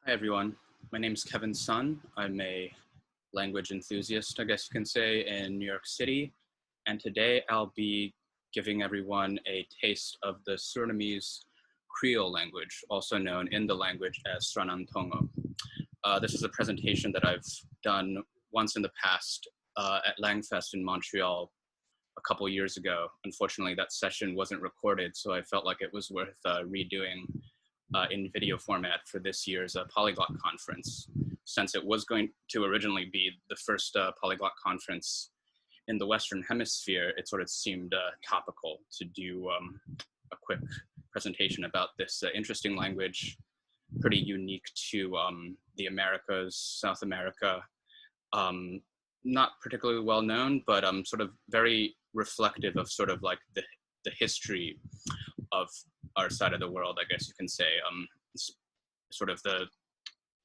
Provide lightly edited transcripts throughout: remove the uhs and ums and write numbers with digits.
Hi everyone, my name is Kevin Sun. I'm a language enthusiast, I guess you can say, in New York City. And today I'll be giving everyone a taste of the Surinamese Creole language, also known in the language as Sranan Tongo. This is a presentation that I've done once in the past at Langfest in Montreal a couple years ago. Unfortunately, that session wasn't recorded, so I felt like it was worth redoing in video format for this year's Polyglot Conference, since it was going to originally be the first Polyglot Conference in the Western Hemisphere. It sort of seemed topical to do a quick presentation about this interesting language, pretty unique to the Americas, South America, not particularly well known, but sort of very reflective of sort of like the history of our side of the world, I guess you can say, sort of the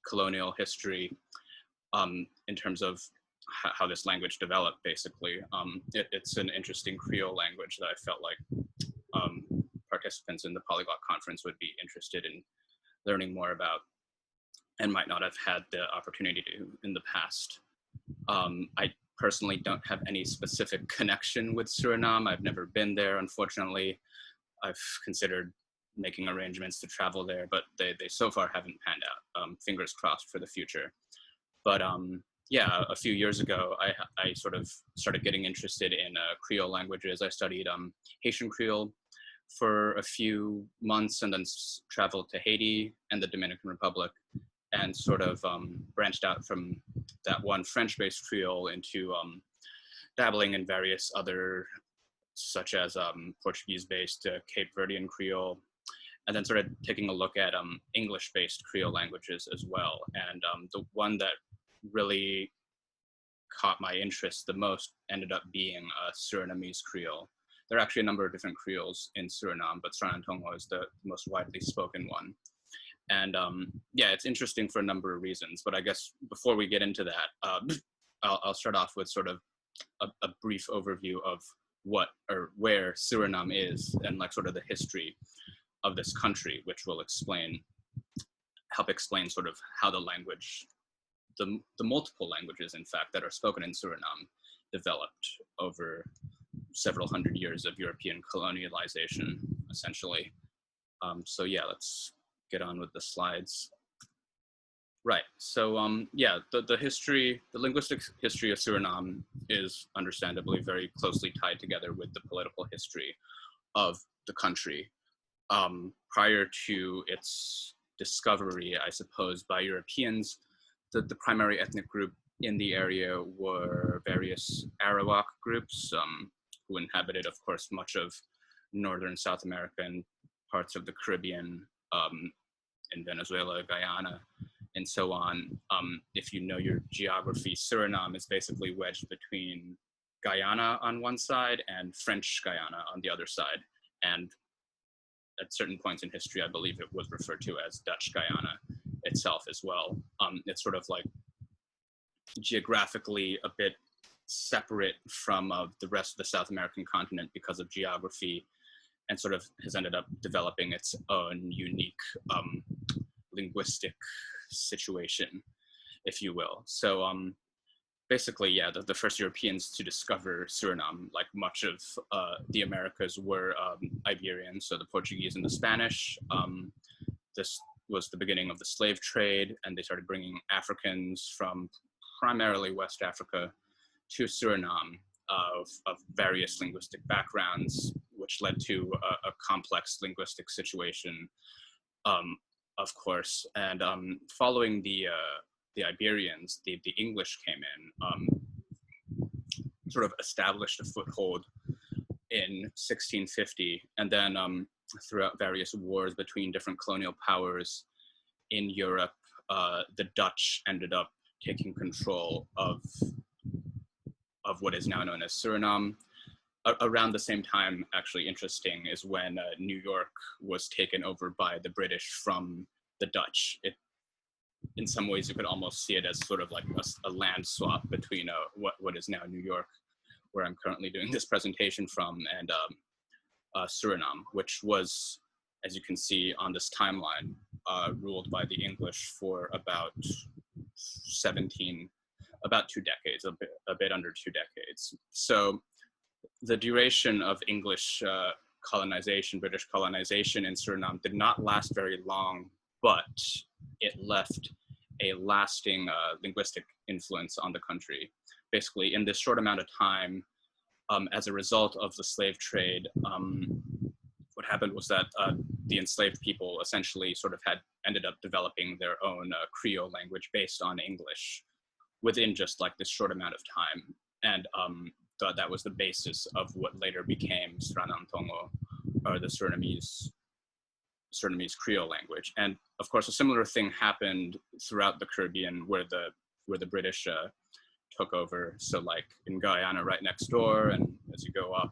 colonial history in terms of how this language developed, basically. It's an interesting Creole language that I felt like participants in the Polyglot Conference would be interested in learning more about and might not have had the opportunity to in the past. I personally don't have any specific connection with Suriname. I've never been there, unfortunately. I've considered making arrangements to travel there, but they so far haven't panned out. Fingers crossed for the future. But yeah, a few years ago, I sort of started getting interested in Creole languages. I studied Haitian Creole for a few months and then traveled to Haiti and the Dominican Republic and sort of branched out from that one French-based Creole into dabbling in various other, such as Portuguese-based Cape Verdean Creole, and then started taking a look at English-based Creole languages as well. And the one that really caught my interest the most ended up being Surinamese Creole. There are actually a number of different Creoles in Suriname, but Sranan Tongo is the most widely spoken one. And yeah, it's interesting for a number of reasons, but I guess before we get into that, I'll start off with sort of a brief overview of what or where Suriname is and like sort of the history of this country, which will help explain sort of how the language, the multiple languages, in fact, that are spoken in Suriname developed over several hundred years of European colonialization, essentially. So yeah, let's get on with the slides. Right, so yeah, the history, the linguistic history of Suriname is understandably very closely tied together with the political history of the country. Prior to its discovery, I suppose, by Europeans, the primary ethnic group in the area were various Arawak groups who inhabited, of course, much of northern South America and parts of the Caribbean, in Venezuela, Guyana, and so on. If you know your geography, Suriname is basically wedged between Guyana on one side and French Guyana on the other side. And at certain points in history, I believe it was referred to as Dutch Guyana itself as well. It's sort of like geographically a bit separate from the rest of the South American continent because of geography, and sort of has ended up developing its own unique linguistic situation, if you will. So basically, yeah, the first Europeans to discover Suriname, like much of the Americas, were Iberian, so the Portuguese and the Spanish. This was the beginning of the slave trade, and they started bringing Africans from primarily West Africa to Suriname of various linguistic backgrounds, which led to a complex linguistic situation, of course. And following the Iberians, the English came in, sort of established a foothold in 1650, and then throughout various wars between different colonial powers in Europe, the Dutch ended up taking control of what is now known as Suriname. Around the same time, actually interesting, is when New York was taken over by the British from the Dutch. In some ways, you could almost see it as sort of like a land swap between what is now New York, where I'm currently doing this presentation from, and Suriname, which was as you can see on this timeline, ruled by the English for about 2 decades, a bit under 2 decades. So the duration of English colonization, British colonization in Suriname did not last very long, but it left a lasting linguistic influence on the country. Basically, in this short amount of time, as a result of the slave trade, what happened was that the enslaved people essentially sort of ended up developing their own Creole language based on English within just like this short amount of time. And that was the basis of what later became Sranan Tongo, or the Surinamese Creole language. And of course, a similar thing happened throughout the Caribbean where the British took over. So like in Guyana right next door, and as you go up,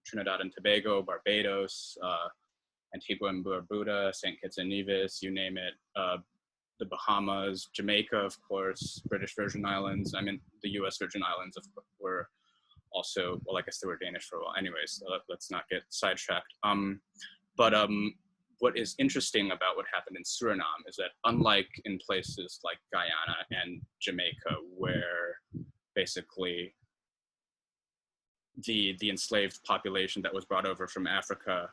Trinidad and Tobago, Barbados, Antigua and Barbuda, St. Kitts and Nevis, you name it, the Bahamas, Jamaica, of course, British Virgin Islands. I mean, the US Virgin Islands were also, well, I guess they were Danish for a while. Anyways, let's not get sidetracked. But what is interesting about what happened in Suriname is that unlike in places like Guyana and Jamaica, where basically the enslaved population that was brought over from Africa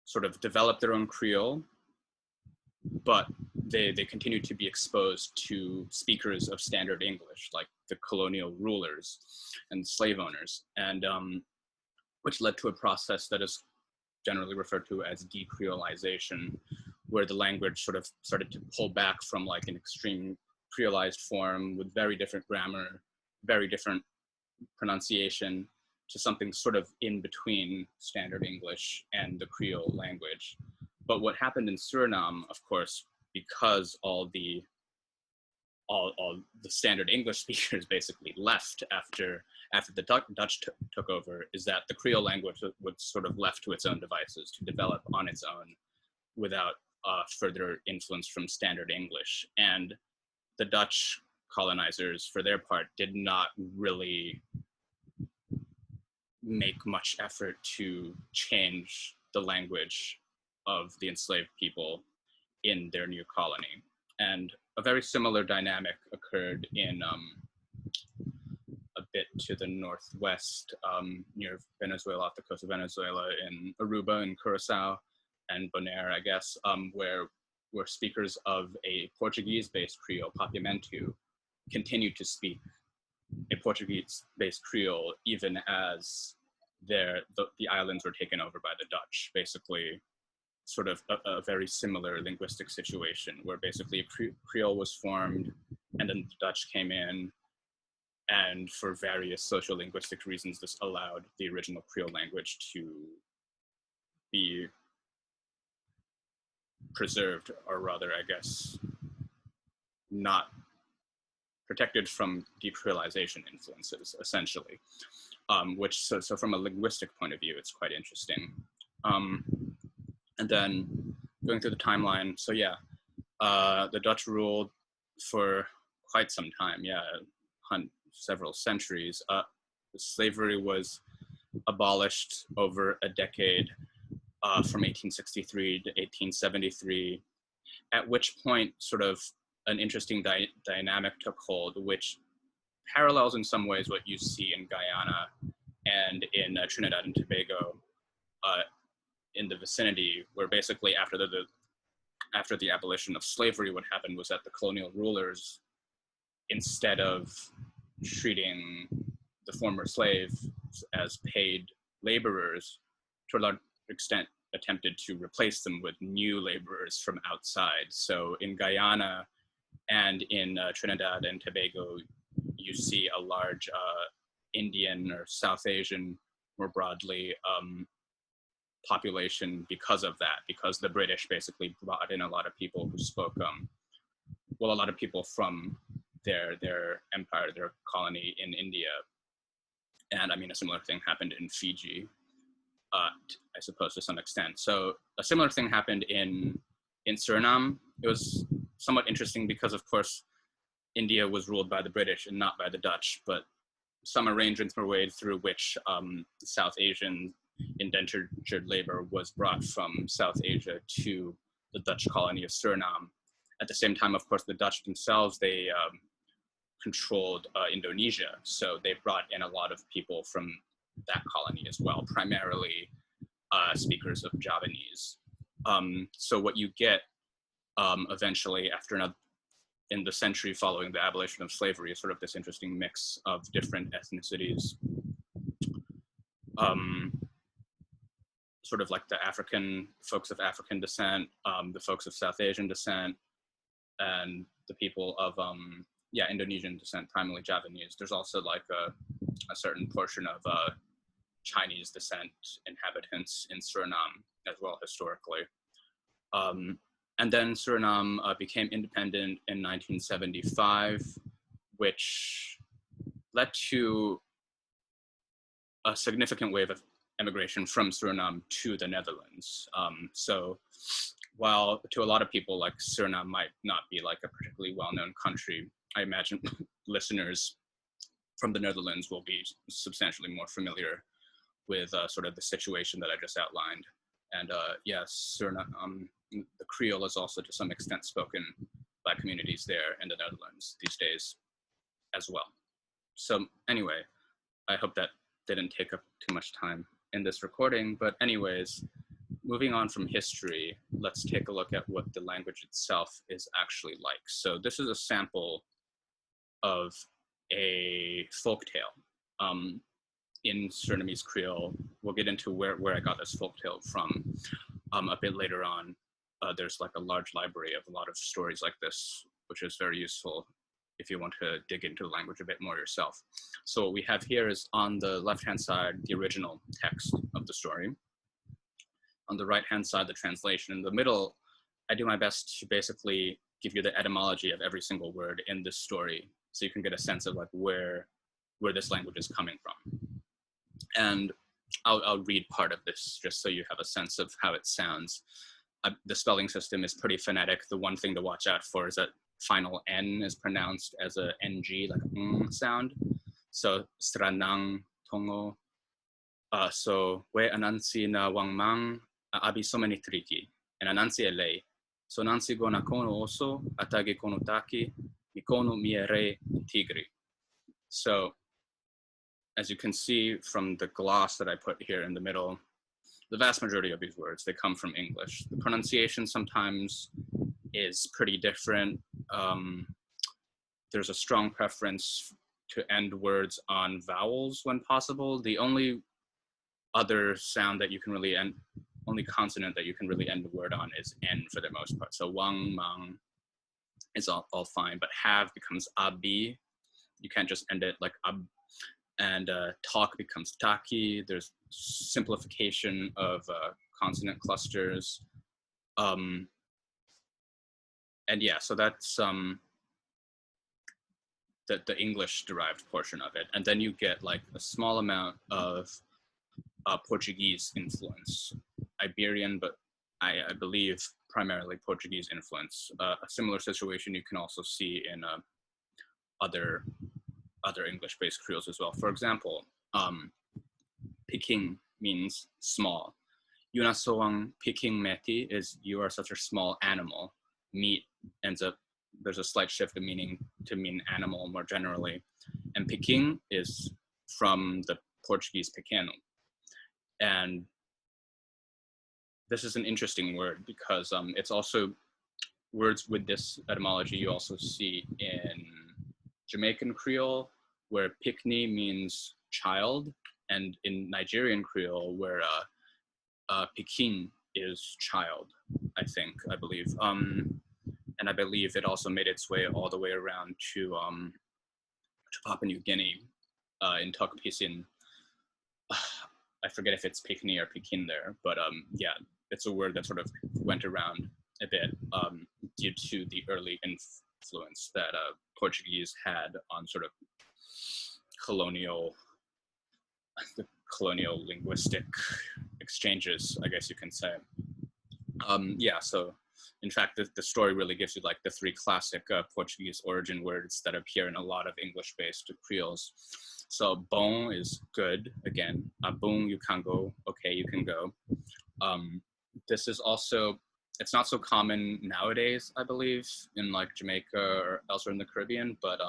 sort of developed their own Creole, but they continued to be exposed to speakers of standard English, like the colonial rulers and slave owners, and which led to a process that is generally referred to as de-creolization, where the language sort of started to pull back from like an extreme creolized form with very different grammar, very different pronunciation, to something sort of in between standard English and the Creole language. But what happened in Suriname, of course, because all the standard English speakers basically left after the Dutch took over, is that the Creole language was sort of left to its own devices to develop on its own without further influence from standard English. And the Dutch colonizers, for their part, did not really make much effort to change the language of the enslaved people in their new colony. And a very similar dynamic occurred in a bit to the northwest, near Venezuela, off the coast of Venezuela, in Aruba and Curacao and Bonaire, I guess, where speakers of a Portuguese-based Creole, Papiamentu, continued to speak a Portuguese-based Creole even as the islands were taken over by the Dutch. Basically, sort of a very similar linguistic situation where basically a Creole was formed and then the Dutch came in, and for various social linguistic reasons, this allowed the original Creole language to be preserved, or rather, I guess, not protected from decreolization influences, essentially, which, so from a linguistic point of view, it's quite interesting. And then going through the timeline, so yeah, the Dutch ruled for quite some time, several centuries. Slavery was abolished over a decade, from 1863 to 1873, at which point sort of an interesting dynamic took hold, which parallels in some ways what you see in Guyana and in Trinidad and Tobago, in the vicinity, where basically after the abolition of slavery, what happened was that the colonial rulers, instead of treating the former slaves as paid laborers, to a large extent attempted to replace them with new laborers from outside. So in Guyana and in Trinidad and Tobago, you see a large Indian or South Asian, more broadly, population because of that, because the British basically brought in a lot of people who spoke, a lot of people from their empire, their colony in India. And I mean, a similar thing happened in Fiji, I suppose, to some extent. So a similar thing happened in Suriname. It was somewhat interesting because, of course, India was ruled by the British and not by the Dutch, but some arrangements were made through which South Asian indentured labor was brought from South Asia to the Dutch colony of Suriname. At the same time, of course, the Dutch themselves, they controlled Indonesia. So they brought in a lot of people from that colony as well, primarily speakers of Javanese. So what you get eventually in the century following the abolition of slavery is sort of this interesting mix of different ethnicities. Sort of like the African folks of African descent, the folks of South Asian descent, and the people of Indonesian descent, primarily Javanese. There's also like a certain portion of Chinese descent inhabitants in Suriname as well historically. And then Suriname became independent in 1975, which led to a significant wave of emigration from Suriname to the Netherlands. So while to a lot of people, like Suriname might not be like a particularly well-known country, I imagine listeners from the Netherlands will be substantially more familiar with sort of the situation that I just outlined. And yes, Suriname, the Creole is also to some extent spoken by communities there in the Netherlands these days as well. So anyway, I hope that didn't take up too much time in this recording, but anyways, moving on from history, let's take a look at what the language itself is actually like. So this is a sample of a folktale in Surinamese Creole. We'll get into where I got this folktale from a bit later on. There's like a large library of a lot of stories like this, which is very useful if you want to dig into the language a bit more yourself. So what we have here is on the left-hand side, the original text of the story. On the right-hand side, the translation. In the middle, I do my best to basically give you the etymology of every single word in this story, so you can get a sense of like where this language is coming from. And I'll read part of this just so you have a sense of how it sounds. The spelling system is pretty phonetic. The one thing to watch out for is that final N is pronounced as a NG, like a sound. So Sranan, Tongo. So we anansi na wangmang abi someni triki. And anansi ele. So nansi gona kono oso, atagi kono taki, mikono miere tigri. So as you can see from the gloss that I put here in the middle, the vast majority of these words, they come from English. The pronunciation sometimes is pretty different. There's a strong preference to end words on vowels when possible. The only other sound that you can really end, only consonant that you can really end the word on is N for the most part. So wang, mang is all fine, but have becomes abi. You can't just end it like ab. And talk becomes taki. There's simplification of consonant clusters. And yeah, so that's the English derived portion of it. And then you get like a small amount of Portuguese influence, Iberian, but I believe primarily Portuguese influence. A similar situation you can also see in other English-based creoles as well. For example, Peking means small. Yuna soang Peking meti is you are such a small animal. Meat ends up, there's a slight shift of meaning to mean animal more generally. And Peking is from the Portuguese pequeno. And this is an interesting word because it's also words with this etymology you also see in Jamaican Creole, where pikni means child, and in Nigerian Creole, where Peking is child, I believe. And I believe it also made its way all the way around to Papua New Guinea in Tok Pisin. I forget if it's Pikni or Pekin there, but yeah, it's a word that sort of went around a bit due to the early influence that Portuguese had on sort of colonial linguistic exchanges, I guess you can say. Yeah, so In fact, the story really gives you like the three classic Portuguese origin words that appear in a lot of English-based creoles. So bom is good, again. Bom, you can go. Okay, you can go. This is also, it's not so common nowadays, I believe, in like Jamaica or elsewhere in the Caribbean, but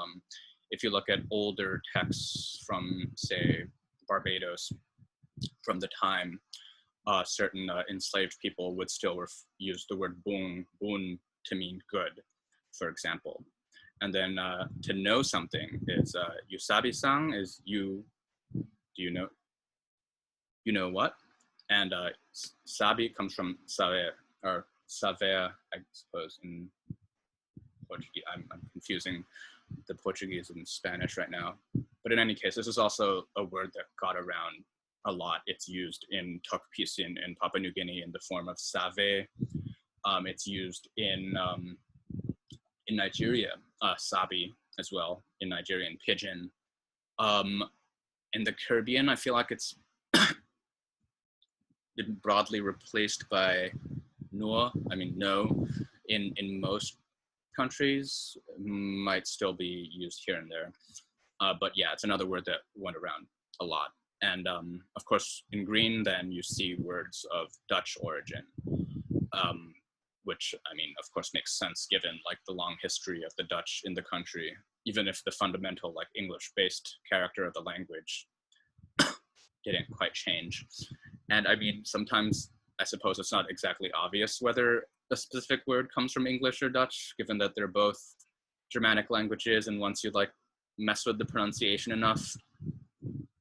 if you look at older texts from, say, Barbados, from the time certain enslaved people would still use the word boon to mean good, for example. And then to know something is yusabi-sang is you, do you know what? And sabi comes from saber, or saber, I suppose, in Portuguese. I'm confusing the Portuguese and Spanish right now. But in any case, this is also a word that got around a lot. It's used in Tokpisin in Papua New Guinea in the form of save. It's used in Nigeria, sabi as well, in Nigerian pidgin. In the Caribbean, I feel like it's been broadly replaced by no, in most countries, might still be used here and there. But yeah, it's another word that went around a lot. And of course, in green, then you see words of Dutch origin, which, I mean, of course, makes sense given like the long history of the Dutch in the country, even if the fundamental like English-based character of the language didn't quite change. And I mean, sometimes I suppose it's not exactly obvious whether a specific word comes from English or Dutch, given that they're both Germanic languages, and once you like mess with the pronunciation enough,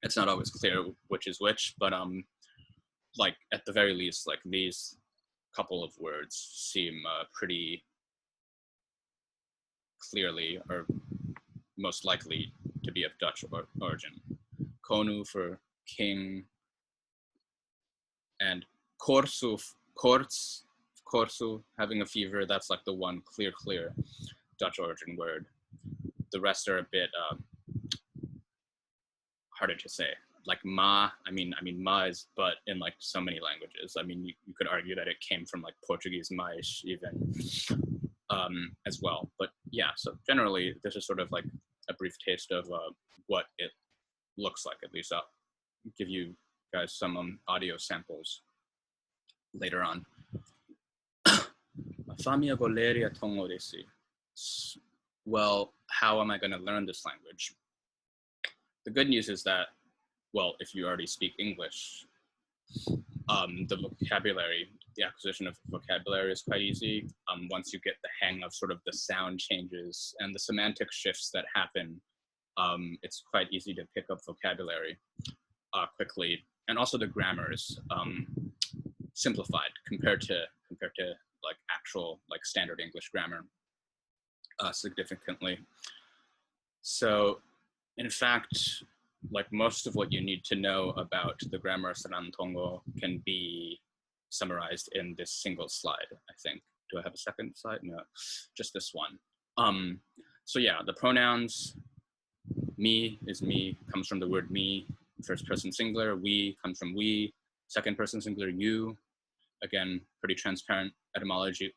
it's not always clear which is which. But like at the very least, like these couple of words seem pretty clearly, or most likely, to be of Dutch origin. Konu for king, and korsu, korsu, having a fever, that's like the one clear Dutch origin word. The rest are a bit harder to say. Like ma, I mean ma is but in like so many languages. I mean, you could argue that it came from like Portuguese mais even as well. But yeah, so generally this is sort of like a brief taste of what it looks like. At least I'll give you guys some audio samples later on. Famia goleria Tongo desi. Well, how am I going to learn this language? The good news is that, well, if you already speak English, the vocabulary, the acquisition of vocabulary is quite easy. Once you get the hang of sort of the sound changes and the semantic shifts that happen, it's quite easy to pick up vocabulary quickly. And also the grammar is simplified compared to like actual like standard English grammar significantly. So in fact, like most of what you need to know about the grammar of Sranan Tongo can be summarized in this single slide, I think. Do I have a second slide? No, just this one. So yeah, the pronouns, me is me, comes from the word me, first person singular, we comes from we, second person singular, you, again, pretty transparent etymology,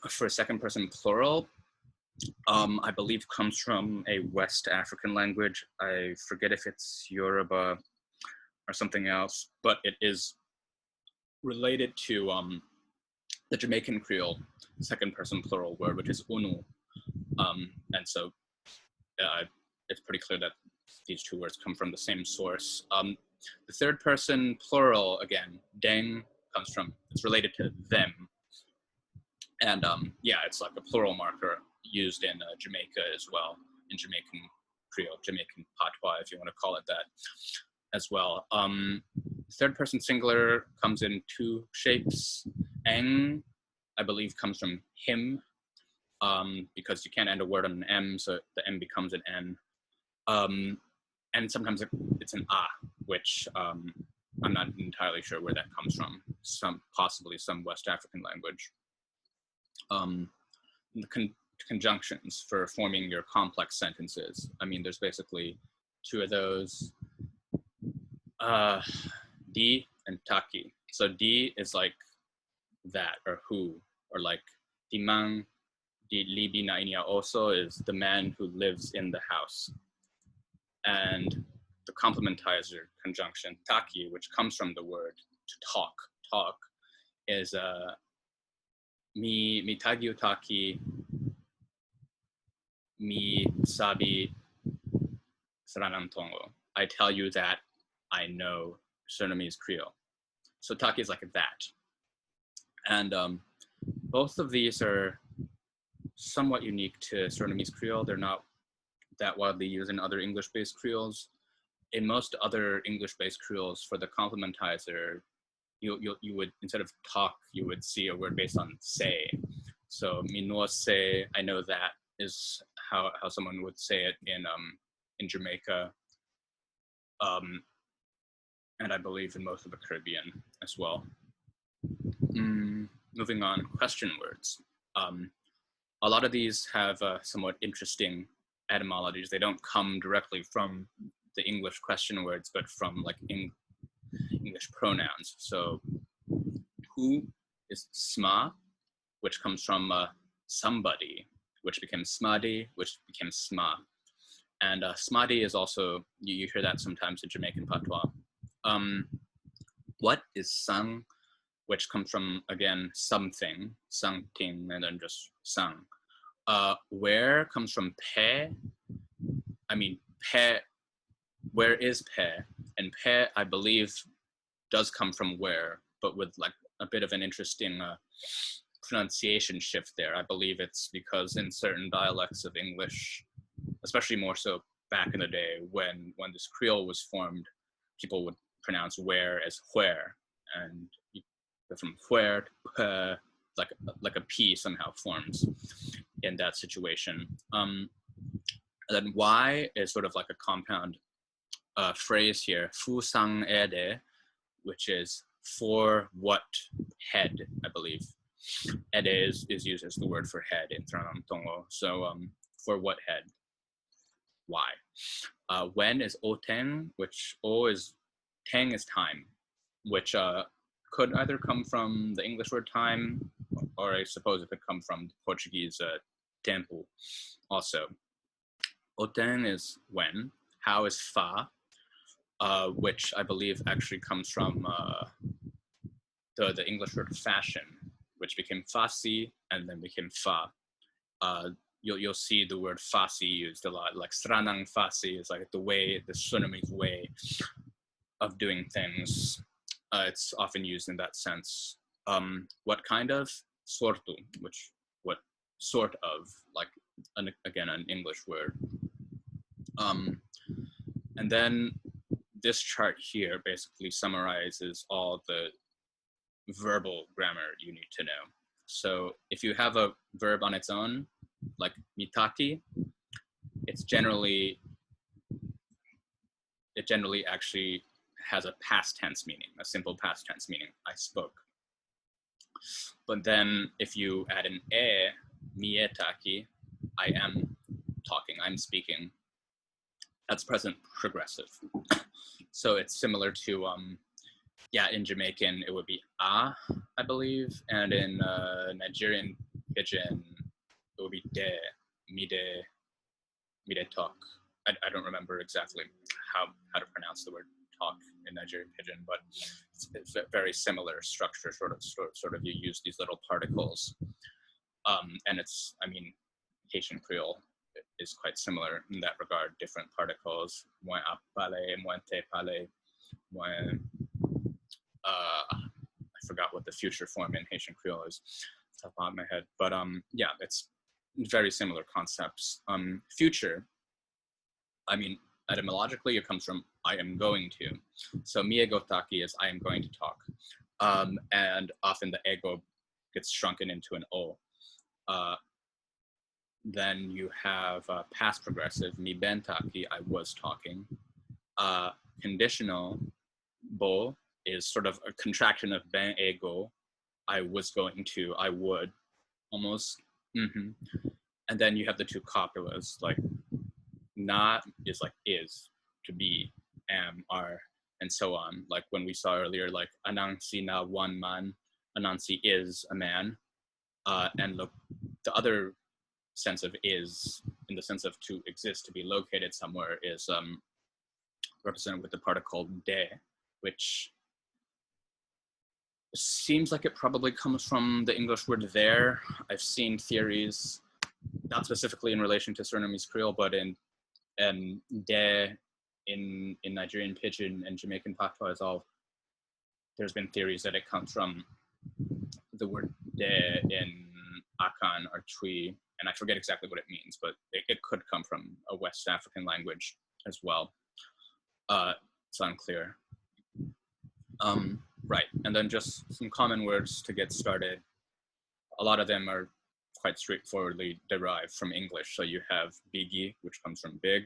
for second person plural, I believe comes from a West African language. I forget if it's Yoruba or something else, but it is related to the Jamaican Creole second person plural word, which is unu. And so it's pretty clear that these two words come from the same source. The third person plural, again, deng, comes from, it's related to them. And yeah, it's like a plural marker used in Jamaica as well, in Jamaican Creole, Jamaican patois, if you want to call it that, as well. Third person singular comes in two shapes. Eng, I believe, comes from him, because you can't end a word on an M, so the M becomes an N. And sometimes it's an A, which I'm not entirely sure where that comes from. Possibly some West African language. The conjunctions for forming your complex sentences. I mean, there's basically two of those, di and taki. So di is like that or who, or like timang di libi na inya also is the man who lives in the house. And the complementizer conjunction taki, which comes from the word to talk, is mi tagyu taki mi sabi Sranan Tongo. I tell you that I know Surinamese Creole. So taki is like that. And both of these are somewhat unique to Surinamese Creole. They're not that widely used in other English-based Creoles. In most other English-based Creoles, for the complementizer, you would, instead of talk, you would see a word based on say. So minor say, I know that, is how someone would say it in Jamaica, and I believe in most of the Caribbean as well. Moving on, question words. A lot of these have somewhat interesting etymologies. They don't come directly from the English question words, but from like English pronouns. So who is sma, which comes from somebody, which became smadi, which became sma. And smadi is also, you hear that sometimes in Jamaican patois. What is sang, which comes from, again, something, and then just sang. Where comes from pe. I mean, pe, where is pe? And pe, I believe, does come from where, but with like a bit of an interesting pronunciation shift there. I believe it's because in certain dialects of English, especially more so back in the day when this Creole was formed, people would pronounce where as where, and from where to like a P somehow forms in that situation. And then why is sort of like a compound phrase here, fu sang ede, which is for what head, I believe. Ede is used as the word for head in Tongo. So for what head? Why? When is oteng, which o is, teng is time, which could either come from the English word time, or I suppose it could come from the Portuguese tempo also. Oteng is when. How is fa, which I believe actually comes from the English word fashion, which became fasi and then became fa. You'll see the word fasi used a lot, like Sranan fasi is like the way, the Surinamese way of doing things. It's often used in that sense. What kind of? Sortu, which, what sort of, like, again, an English word. And then this chart here basically summarizes all the verbal grammar you need to know. So if you have a verb on its own, like mitati, it generally actually has a past tense meaning, a simple past tense meaning, I spoke. But then if you add an e, mietaki, I am talking, I'm speaking, that's present progressive. So it's similar to, in Jamaican, it would be I believe, and in Nigerian Pidgin, it would be de, mi de talk. I don't remember exactly how to pronounce the word talk in Nigerian Pidgin, but it's a very similar structure, sort of you use these little particles. And it's, I mean, Haitian Creole is quite similar in that regard, different particles. Moi a parler, moi te parler, moi, I forgot what the future form in Haitian Creole is, off the top of my head, but yeah, it's very similar concepts. Future, I mean, etymologically, it comes from I am going to. So miegotaki is I am going to talk. And often the ego gets shrunken into an o. Then you have past progressive, mi bentaki, I was talking. Conditional, bo, is sort of a contraction of ben ego, I was going to, I would, almost. And then you have the two copulas, like na is like is, to be, am, are, and so on. Like when we saw earlier, like anang si na one man, Anansi is a man, and the other sense of is, in the sense of to exist, to be located somewhere, is represented with the particle de, which seems like it probably comes from the English word there. I've seen theories, not specifically in relation to Surinamese Creole, but in de in Nigerian Pidgin and Jamaican Patois as well. There's been theories that it comes from the word de in Akan or Twi, and I forget exactly what it means, but it could come from a West African language as well. It's unclear. Right, and then just some common words to get started. A lot of them are quite straightforwardly derived from English. So you have bigi, which comes from big.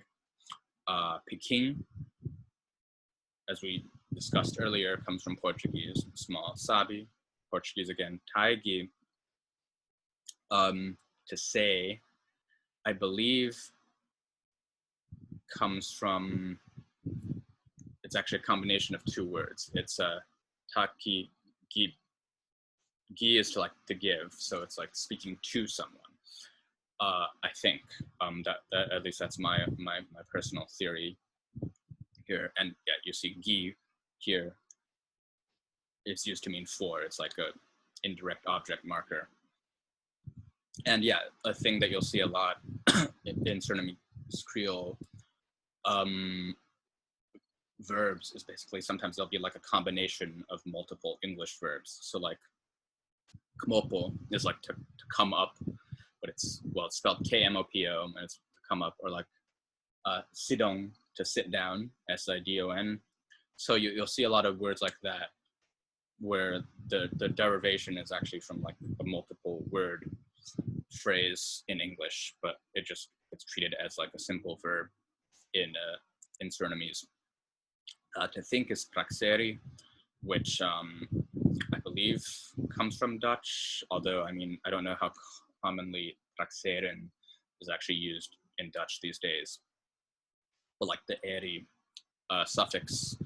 Peking, as we discussed earlier, comes from Portuguese, small. Sabi, Portuguese again. Taigi, to say, I believe, comes from, it's actually a combination of two words. It's taki, gi. Gi is to give, so it's like speaking to someone. I think that at least that's my personal theory here. And yeah, you see gi here. It's used to mean for. It's like a indirect object marker. And yeah, a thing that you'll see a lot in Surinamese Creole verbs is basically sometimes there'll be like a combination of multiple English verbs. So like kmopo is like to come up, but it's spelled K-M-O-P-O, and it's to come up, or like sidong, to sit down, S-I-D-O-N. So you'll see a lot of words like that where the derivation is actually from like a multiple word phrase in English, but it's treated as like a simple verb in Surinamese. To think is praxeri, which I believe comes from Dutch, although I mean, I don't know how commonly praxeren is actually used in Dutch these days. But like the eri suffix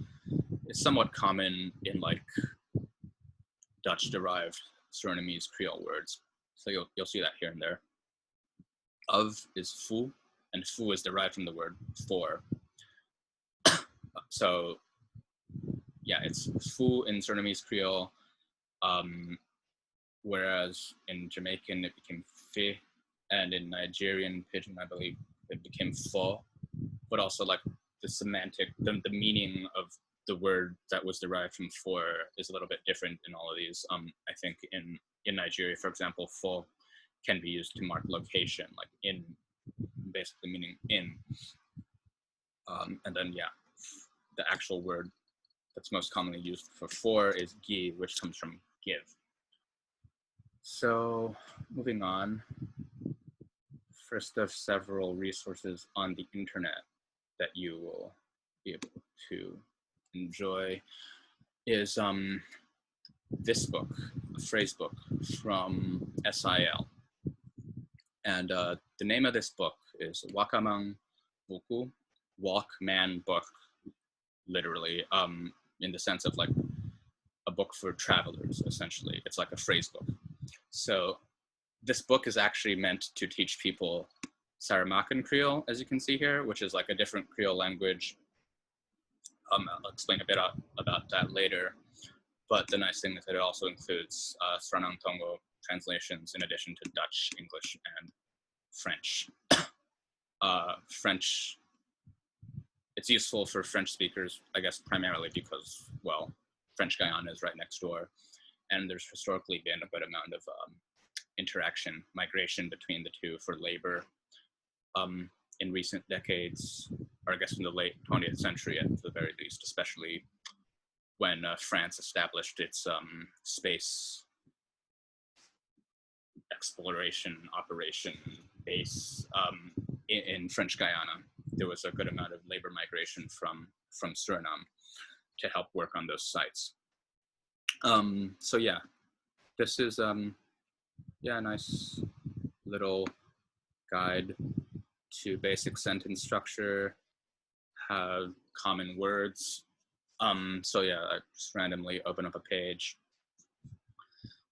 is somewhat common in like Dutch-derived Surinamese Creole words. So you'll see that here and there. Of is fu, and fu is derived from the word for. So yeah, it's fu in Surinamese Creole, whereas in Jamaican it became fe, and in Nigerian Pidgin, I believe, it became fo. But also like the semantic, the meaning of the word that was derived from for is a little bit different in all of these. I think in Nigeria, for example, fo can be used to mark location, like in, basically meaning in. And then yeah, the actual word that's most commonly used for is gi, which comes from give. So moving on, first of several resources on the internet that you will be able to enjoy is this book, a phrase book from SIL. And the name of this book is Wakamang Buku, Walk Man Book, literally, in the sense of like a book for travelers, essentially. It's like a phrase book. So this book is actually meant to teach people Saramaccan Creole, as you can see here, which is like a different Creole language. I'll explain a bit about that later. But the nice thing is that it also includes Sranan Tongo translations in addition to Dutch, English, and French. French, it's useful for French speakers, I guess, primarily because, well, French Guyana is right next door, and there's historically been a good amount of interaction, migration between the two for labor in recent decades, or I guess in the late 20th century at the very least, especially when France established its space exploration operation base in French Guyana. There was a good amount of labor migration from Suriname to help work on those sites. So yeah, this is a nice little guide to basic sentence structure, have common words. So yeah, I just randomly open up a page.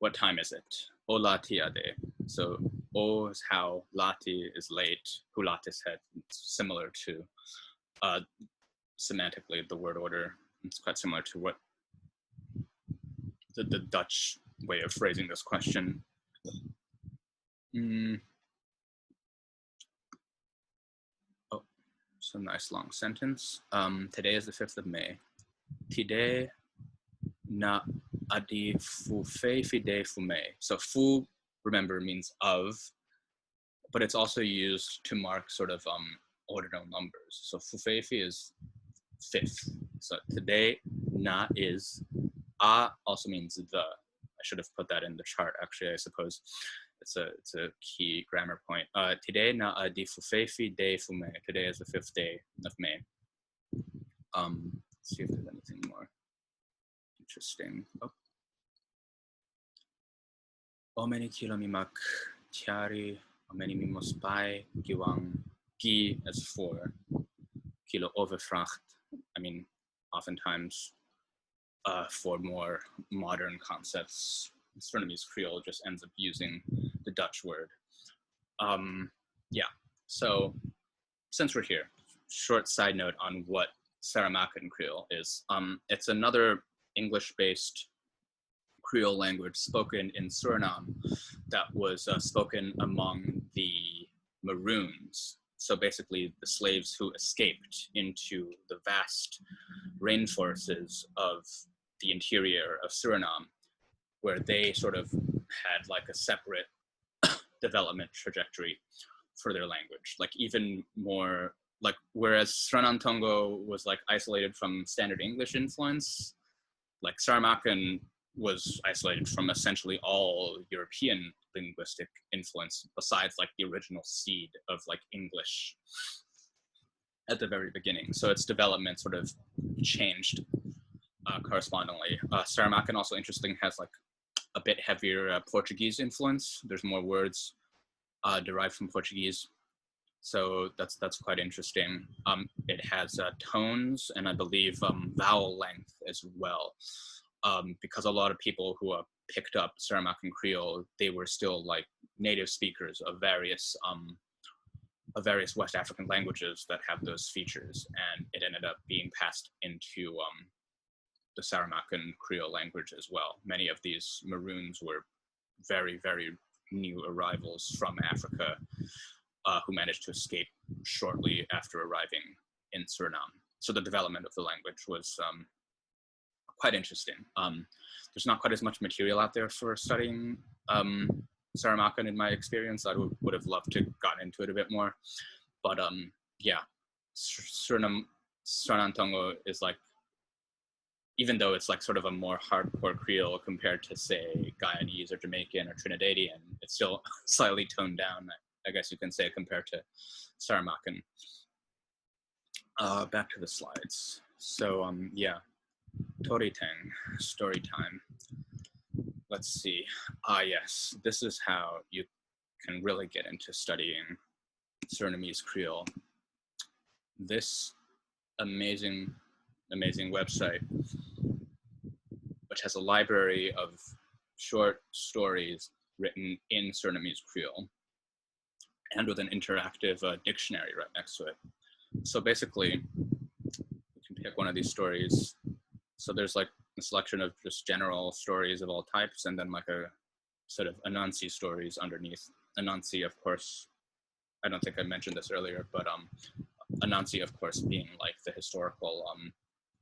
what time is it? O lati ade. So O is how, lati is late, hulat is het. It's similar to semantically the word order. It's quite similar to what the Dutch way of phrasing this question. Oh, it's a nice long sentence. Today is the 5th of May. Tide na adi fu fe fide fu me. So fu, remember, means of, but it's also used to mark sort of ordinal numbers. So fu fe fi is 5th. So today na is, a also means the. I should have put that in the chart, actually, I suppose. It's a key grammar point. Today na adi fu fe fi de fu me. Today is the 5th day of May. Let's see if there's anything more interesting. Oh. Omeni kilomimak tiari, omeni mimos pai, giwang gi as 4, kilo overvracht. I mean, oftentimes for more modern concepts, Surinamese Creole just ends up using the Dutch word. Yeah, so since we're here, short side note on what Saramaccan Creole is. It's another English-based Creole language spoken in Suriname that was spoken among the Maroons. So basically the slaves who escaped into the vast rainforests of the interior of Suriname, where they sort of had like a separate development trajectory for their language. Like even more, like whereas Sranan Tongo was like isolated from standard English influence, like Saramaccan was isolated from essentially all European linguistic influence besides like the original seed of like English at the very beginning. So its development sort of changed correspondingly. Saramaccan also interesting has like a bit heavier Portuguese influence. There's more words derived from Portuguese. So that's quite interesting. It has tones and I believe vowel length as well. Because a lot of people who picked up Saramaccan Creole, they were still like native speakers of various West African languages that have those features, and it ended up being passed into the Saramaccan Creole language as well. Many of these Maroons were very, very new arrivals from Africa who managed to escape shortly after arriving in Suriname. So the development of the language was quite interesting. There's not quite as much material out there for studying Saramaccan in my experience. I would have loved to got into it a bit more. But yeah, Sranan Tongo is like, even though it's like sort of a more hardcore Creole compared to say Guyanese or Jamaican or Trinidadian, it's still slightly toned down, I guess you can say, compared to Saramaccan. Back to the slides. So yeah, Toriteng, story time. Let's see. Yes, this is how you can really get into studying Surinamese Creole. This amazing website, which has a library of short stories written in Surinamese Creole and with an interactive dictionary right next to it. So basically, you can pick one of these stories. So there's like a selection of just general stories of all types, and then like a sort of Anansi stories underneath. Anansi, of course, I don't think I mentioned this earlier, but Anansi, of course, being like the historical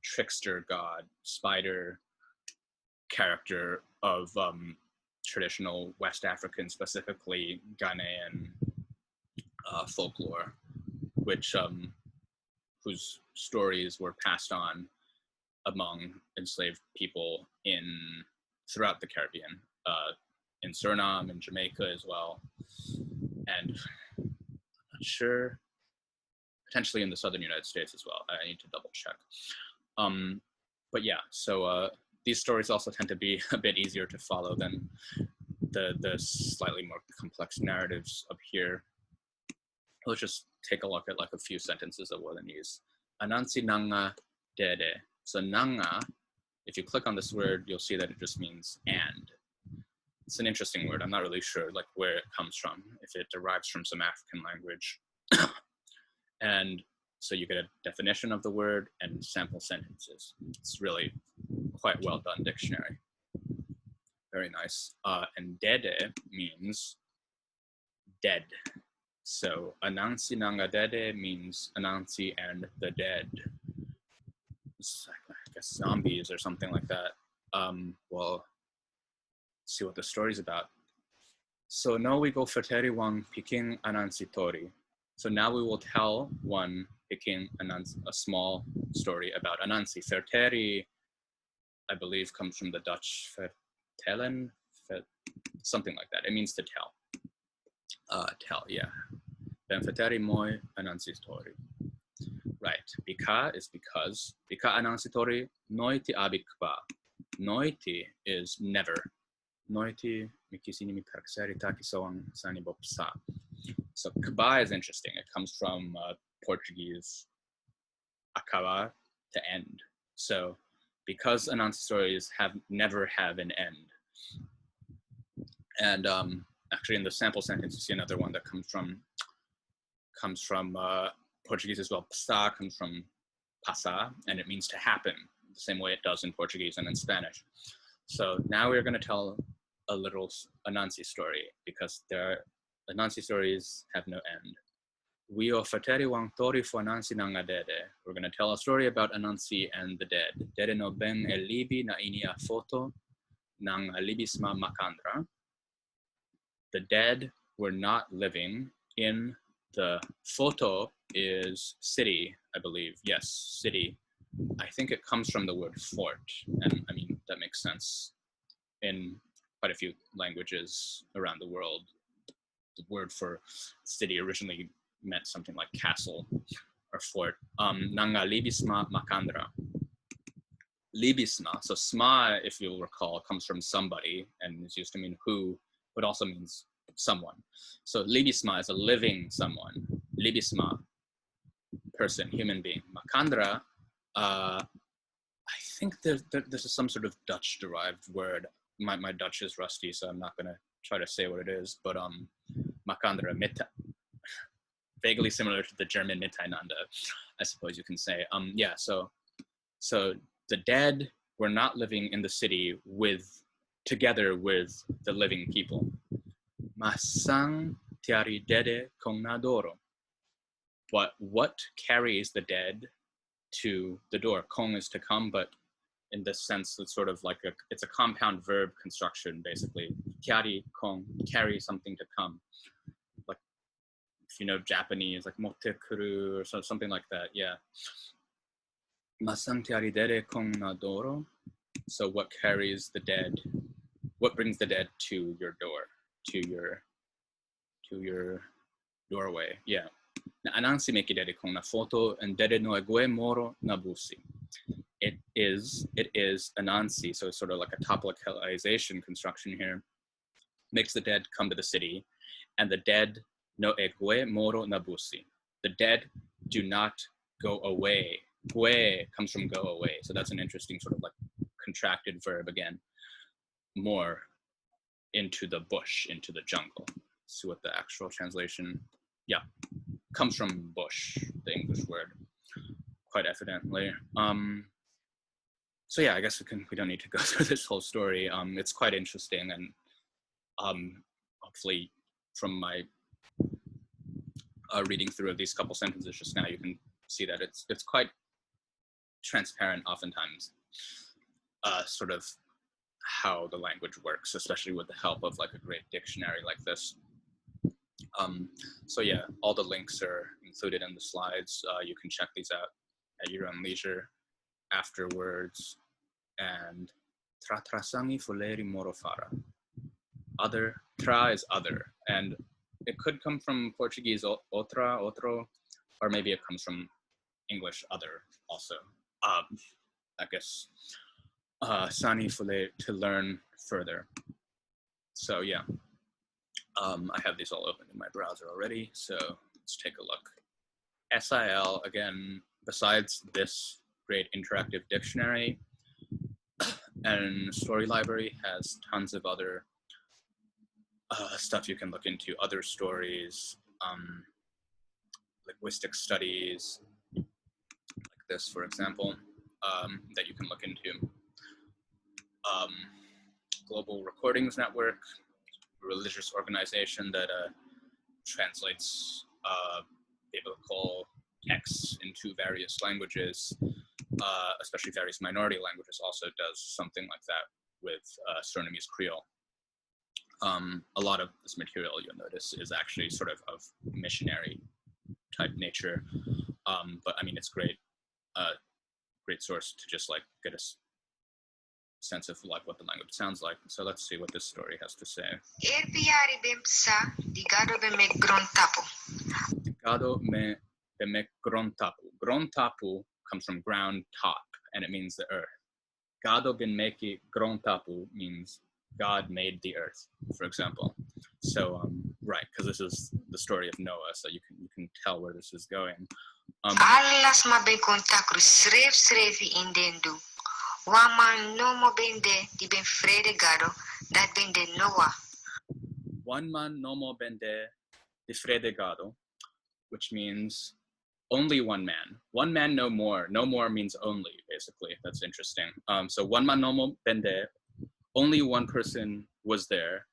trickster god, spider character of traditional West African, specifically Ghanaian folklore, which whose stories were passed on among enslaved people throughout the Caribbean, in Suriname and Jamaica as well, and I'm not sure, potentially in the southern United States as well. I need to double check. But yeah, so these stories also tend to be a bit easier to follow than the slightly more complex narratives up here. Let's just take a look at like a few sentences of what it means. Anansi nanga dede. So nanga, if you click on this word, you'll see that it just means and. it's an interesting word. I'm not really sure like where it comes from, if it derives from some African language. And so you get a definition of the word and sample sentences. It's really quite well done dictionary. Very nice. And dede means dead. So Anansi Nanga Dede means Anansi and the dead. It's like, I guess zombies or something like that. Well, let's see what the story's about. So no we go ferteri wang piking Anansi Tori. So now we will tell one piking Anansi, a small story about Anansi. Ferteri, I believe, comes from the Dutch vertellen, something like that. It means to tell. Tell, yeah. Ben verteri moi Anansi story. Right. Bika is because. Bika Anansi story. Noiti abikba. Noiti is never. Noiti mikisini mi parakseri taki soang sani bopsa. So kba is interesting. It comes from Portuguese acabar, to end. So because Anansi stories never have an end. And actually in the sample sentence, you see another one that comes from Portuguese as well. Pasa comes from pasa, and it means to happen, the same way it does in Portuguese and in Spanish. So now we're going to tell a little Anansi story, because Anansi stories have no end. We o fateri wang tori fo Anansi nanga dede. We're going to tell a story about Anansi and the dead. Dede no ben e libi na inia foto nang libisma makandra. The dead were not living in the photo is city, I believe. Yes, city. I think it comes from the word fort. And I mean, that makes sense. In quite a few languages around the world, the word for city originally meant something like castle or fort. Nanga libisma makandra. Libisma, so sma, if you'll recall, comes from somebody and is used to mean who, but also means someone. So libisma is a living someone. Libisma, person, human being. Makandra, I think this is some sort of Dutch-derived word. My Dutch is rusty, so I'm not going to try to say what it is, but Makandra, vaguely similar to the German Miteinander, I suppose you can say. Yeah, so the dead were not living in the city together with the living people. Masang tiari dede kong nadoro. But what carries the dead to the door? Kong is to come, but in this sense, it's sort of like it's a compound verb construction, basically. Tiari kong, carry something to come. Like, if you know Japanese, like motte kuru or something like that, yeah. Masang tiari dede kong nadoro. So what carries the dead? What brings the dead to your door? To your doorway, yeah. Na anansi meki dede kong na foto and dede no egue moro na busi. It is anansi, so it's sort of like a topicalization construction here. Makes the dead come to the city, and the dead no egue moro na busi. The dead do not go away. Gue comes from go away, so that's an interesting sort of like contracted verb again. More into the bush, into the jungle. See what the actual translation, yeah, comes from bush, the English word, quite evidently. So yeah, I guess we don't need to go through this whole story. It's quite interesting, and hopefully from my reading through of these couple sentences just now, you can see that it's quite transparent oftentimes, sort of how the language works, especially with the help of like a great dictionary like this. So yeah, all the links are included in the slides. You can check these out at your own leisure afterwards. And tratrasangi fuleri morofara. Other, tra is other, and it could come from Portuguese outra, outro, or maybe it comes from English other also. I guess sani fule, to learn further. So yeah, I have these all open in my browser already, so let's take a look. SIL, again, besides this great interactive dictionary and story library, has tons of other stuff you can look into, other stories, linguistic studies, like this, for example, that you can look into. Global Recordings Network, a religious organization that translates biblical texts into various languages, especially various minority languages, also does something like that with Surinamese Creole. A lot of this material, you'll notice, is actually sort of missionary type nature, but I mean, it's great source to just like get a sense of like what the language sounds like. So let's see what this story has to say. Digado me grontapu. Grontapu comes from ground top, and it means the earth. Gado bin meki grontapu means God made the earth, for example. So right, because this is the story of Noah, so you can tell where this is going. Alas mabeng kontakru srevi indendu. Waman no mo bende di ben frede gado that bende Noah. One man no mo bende di frede gado, which means only one man. One man no more. No more means only, basically. That's interesting. So one man no mo bende, only one person was there.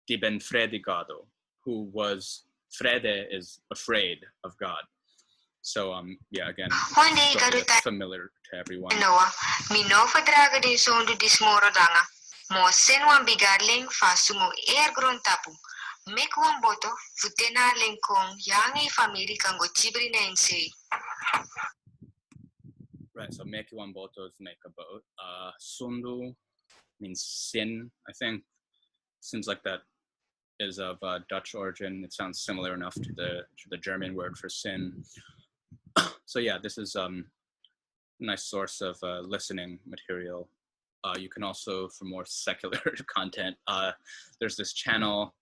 Di ben frede gado, who was frede is afraid of God. So yeah, again, familiar to everyone. Noah, minova draga din sondu dismoro danga. Mo senwan bigarling fasumo grontapu. Mekwan boto futena lenkong yangi family kango chibrinense. Right, so mekwan boto is make a boat. Sundu means sin, I think. Seems like that is of Dutch origin. It sounds similar enough to the German word for sin. So yeah, this is a nice source of listening material. You can also, for more secular content, there's this channel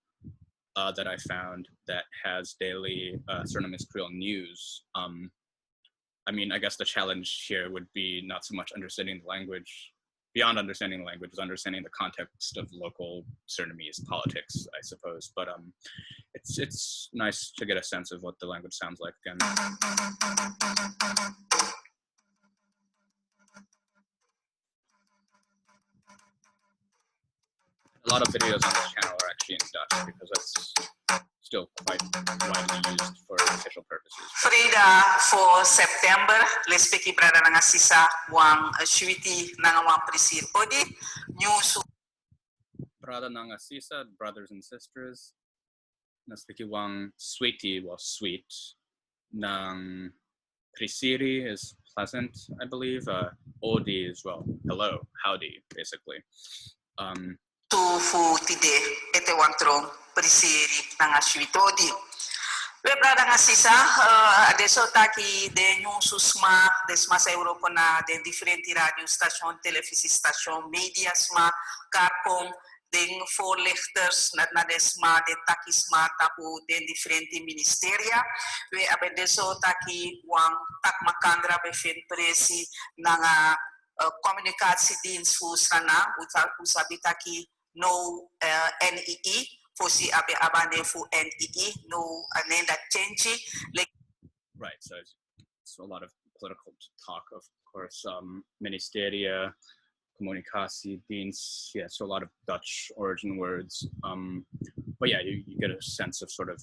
that I found that has daily Surinamese Creole news. I mean, I guess the challenge here would be not so much understanding the language. Beyond understanding the language is understanding the context of local Surinamese politics, I suppose. But it's nice to get a sense of what the language sounds like again. A lot of videos on this channel are actually in Dutch because that's still quite widely used for official purposes. Frida for September, let's speak brada nga sisa wang shwiti nga wang prisir podi news. Brada nga sisa, brothers and sisters. Naspiki wang sweetie, well, sweet. Nang prisiri is pleasant, I believe. Odi is, well, hello, howdy, basically. Fu tide ete wantro prisiri nga shwitodi. We brada nga sisa adesso taki de susma desma sa Europa na de differenti radio station, televisi station, media sma karpong den voorlichters na desma de takisma tapu de differenti ministeria. We abedeso taki wang tak makandra befin presi na communicatiedienst voor Sranan, usabi taki no NEE. Fosi abe abane fu NEE no anenda change. Right, so it's a lot of political talk, of course. Ministeria, communicatiedienst, yeah, so a lot of Dutch origin words. But yeah, you get a sense of sort of,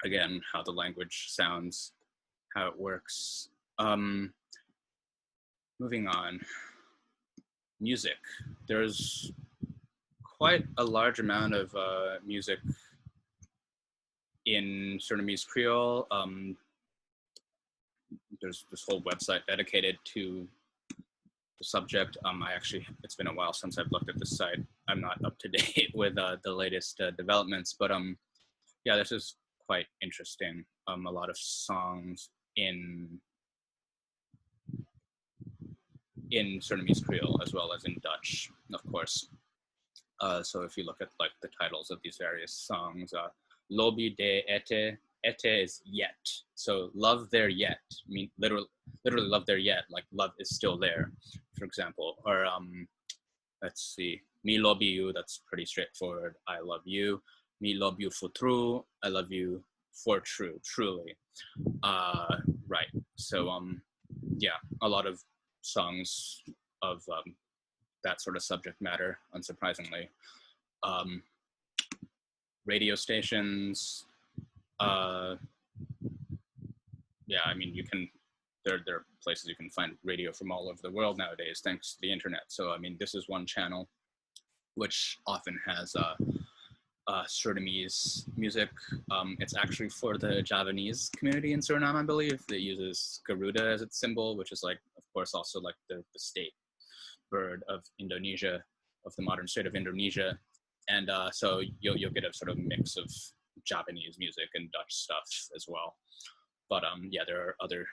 again, how the language sounds, how it works. Moving on, music. There's quite a large amount of music in Surinamese Creole. There's this whole website dedicated to the subject. It's been a while since I've looked at this site. I'm not up to date with the latest developments, but yeah, this is quite interesting. A lot of songs in Surinamese Creole as well as in Dutch, of course. So if you look at like the titles of these various songs, Lobi de ete, ete is yet. So love there yet, mean literally love there yet, like love is still there, for example. Or let's see, Me love you, that's pretty straightforward. I love you. Me love you for true. I love you for true, truly. Right. So yeah, a lot of songs of that sort of subject matter, unsurprisingly. Radio stations. Yeah, I mean, there are places you can find radio from all over the world nowadays, thanks to the internet. So, I mean, this is one channel which often has Surinamese music. It's actually for the Javanese community in Suriname, I believe. It uses Garuda as its symbol, which is like, of course, also like the state bird of Indonesia, of the modern state of Indonesia. And so you'll get a sort of mix of Japanese music and Dutch stuff as well. But yeah, there are other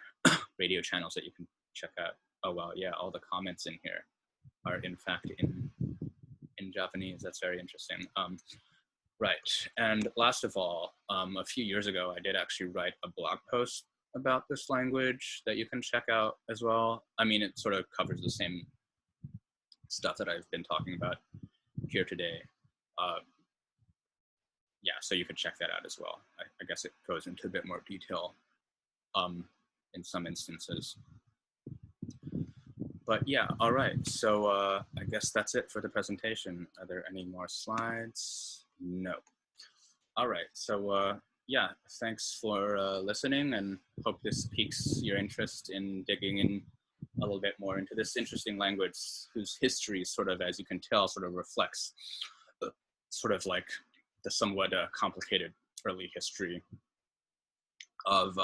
radio channels that you can check out. Oh well, yeah, all the comments in here are in fact in Japanese. That's very interesting. Right, and last of all, a few years ago, I did actually write a blog post about this language that you can check out as well. I mean, it sort of covers the same stuff that I've been talking about here today. Yeah, so you could check that out as well. I guess it goes into a bit more detail in some instances. But yeah, all right. So I guess that's it for the presentation. Are there any more slides? No. All right. So yeah, thanks for listening, and hope this piques your interest in digging in a little bit more into this interesting language whose history sort of, as you can tell, sort of reflects sort of like the somewhat complicated early history of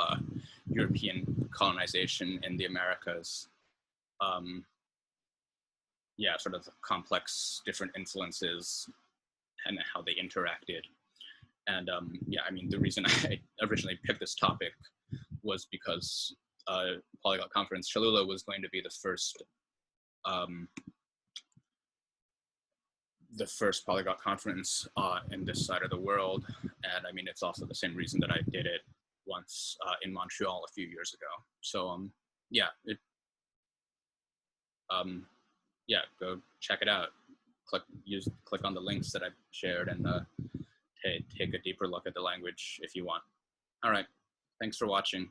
European colonization in the Americas. Yeah, sort of complex different influences and how they interacted. And yeah, I mean, the reason I originally picked this topic was because Polyglot Conference Cholula was going to be the first Polyglot Conference in this side of the world. And I mean, it's also the same reason that I did it once in Montreal a few years ago. So yeah, yeah, go check it out. Click on the links that I shared and take a deeper look at the language if you want. All right, thanks for watching.